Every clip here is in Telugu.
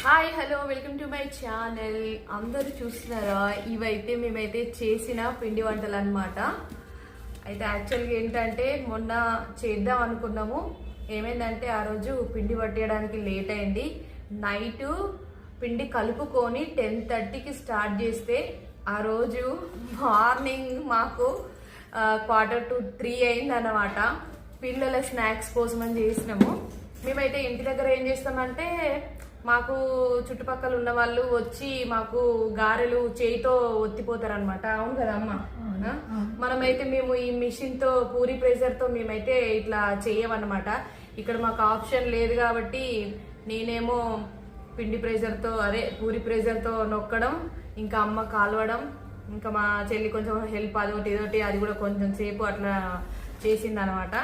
Hi hello welcome to my channel. అందరూ చూస్తున్నారా? ఇవైతే మేమైతే చేసిన పిండి వంటలు అన్నమాట. అయితే యాక్చువల్గా ఏంటంటే మొన్న చేద్దాం అనుకున్నాము. ఏమైందంటే ఆ రోజు పిండి పట్టేయడానికి లేట్ అయింది. నైట్ పిండి కలుపుకొని 10:30కి స్టార్ట్ చేస్తే ఆ రోజు మార్నింగ్ మాకు 2:45 అయింది అన్నమాట. పిల్లల స్నాక్స్ కోసం అని చేసినాము. మేమైతే ఇంటి దగ్గర ఏం చేస్తామంటే మాకు చుట్టుపక్కల ఉన్న వాళ్ళు వచ్చి మాకు గారెలు చేయితో ఒత్తిపోతారు అనమాట. అవును కదా అమ్మ? మనమైతే మేము ఈ మిషన్ తో పూరి ప్రెషర్ తో మేమైతే ఇట్లా చేయమన్నమాట. ఇక్కడ మాకు ఆప్షన్ లేదు కాబట్టి నేనేమో పిండి ప్రెషర్ తో పూరి ప్రెషర్ తో నొక్కడం, ఇంకా అమ్మ కాలవడం, ఇంకా మా చెల్లి కొంచెం హెల్ప్ అదొకటి ఇదొకటి అది కూడా కొంచెం సేపు అట్లా చేసింది అనమాట.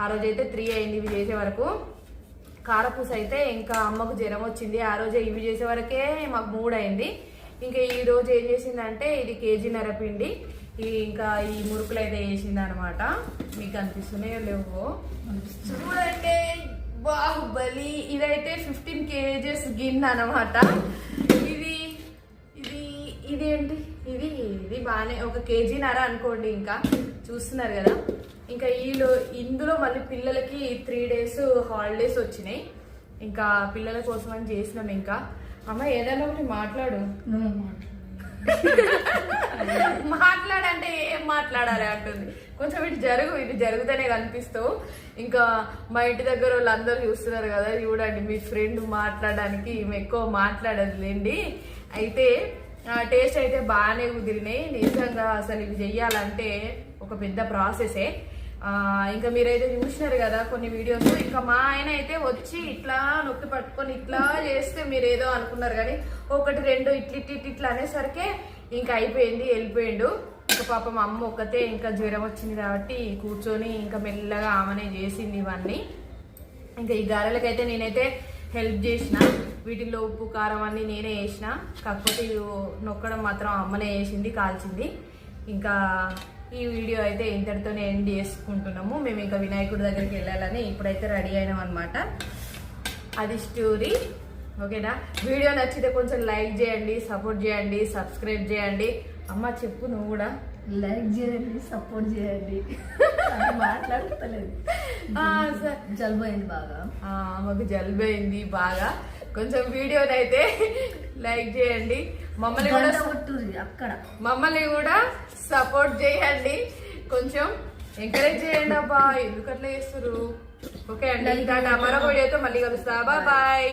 ఆ రోజైతే 3 అయింది ఇవి చేసే వరకు. కారపూస అయితే ఇంకా అమ్మకు జ్వరం వచ్చింది. ఆ రోజే ఇవి చేసే వరకే మాకు 3 అయింది. ఇంకా ఈ రోజు ఏం చేసిందంటే ఇది 1.5 kg పిండి ఇంకా ఈ మురుకులు అయితే వేసింది అనమాట. మీకు అనిపిస్తున్నాయో లేవో చూడండి. బాహుబలి ఇదైతే 15 kgs గిన్నె అనమాట. ఇది ఇది ఇదేంటి ఇది బాగానే 1.5 kg అనుకోండి. ఇంకా చూస్తున్నారు కదా. ఇంకా ఇందులో మళ్ళీ పిల్లలకి 3 days హాలిడేస్ వచ్చినాయి. ఇంకా పిల్లల కోసం అని చేసినాం. ఇంకా అమ్మ ఏదైనా ఒకటి మాట్లాడు. మాట్లాడంటే ఏం మాట్లాడాలి అంటుంది. కొంచెం ఇది జరుగుతూనే కనిపిస్తావు. ఇంకా మా ఇంటి దగ్గర వాళ్ళందరూ చూస్తున్నారు కదా, చూడండి మీ ఫ్రెండ్ మాట్లాడడానికి ఈమె ఎక్కువ మాట్లాడదులేండి. అయితే టేస్ట్ అయితే బాగానే కుదిరినాయి నిజంగా. అసలు ఇవి చెయ్యాలంటే ఒక పెద్ద ప్రాసెసే. ఇంకా మీరైతే చూసినారు కదా కొన్ని వీడియోస్. ఇంకా మా ఆయన అయితే వచ్చి ఇట్లా నొక్కి పట్టుకొని ఇట్లా చేస్తే మీరు ఏదో అనుకున్నారు, కానీ 1 2 ఇట్లా అనేసరికి ఇంకా అయిపోయింది, వెళ్ళిపోయిండు. ఇంకా పాపం అమ్మ ఒక్కతే ఇంకా జ్వరం వచ్చింది కాబట్టి కూర్చొని ఇంకా మెల్లగా ఆమెనే చేసింది ఇవన్నీ. ఇంకా ఈ గారెలకైతే నేనైతే హెల్ప్ చేసిన. వీటిల్లో ఉప్పు కారం అన్నీ నేనే వేసిన. కాకపోతే నొక్కడం మాత్రం అమ్మనే వేసింది, కాల్చింది. ఇంకా ఈ వీడియో అయితే ఇంతటితోనే ఎండ్ చేసుకుంటున్నాము. మేము ఇంకా వినాయకుడి దగ్గరికి వెళ్ళాలని ఇప్పుడైతే రెడీ అయినాం అనమాట. అది స్టోరీ. ఓకేనా? వీడియో నచ్చితే కొంచెం లైక్ చేయండి, సపోర్ట్ చేయండి, సబ్స్క్రైబ్ చేయండి. అమ్మ చెప్పు నువ్వు కూడా. లైక్ చేయండి, సపోర్ట్ చేయండి. మాట్లాడతలేదు, జలుబు అయింది బాగా. మాకు జలుబు అయింది బాగా. కొంచెం వీడియోని అయితే లైక్ చేయండి. మమ్మల్ని కూడా సపోర్ట్ చేయండి, కొంచెం ఎంకరేజ్ చేయండి. అబ్బా ఎందుకు అట్లా చేస్తారు? ఓకే అండి, మరో వీడియోతో మళ్ళీ కలుస్తా. బాయ్.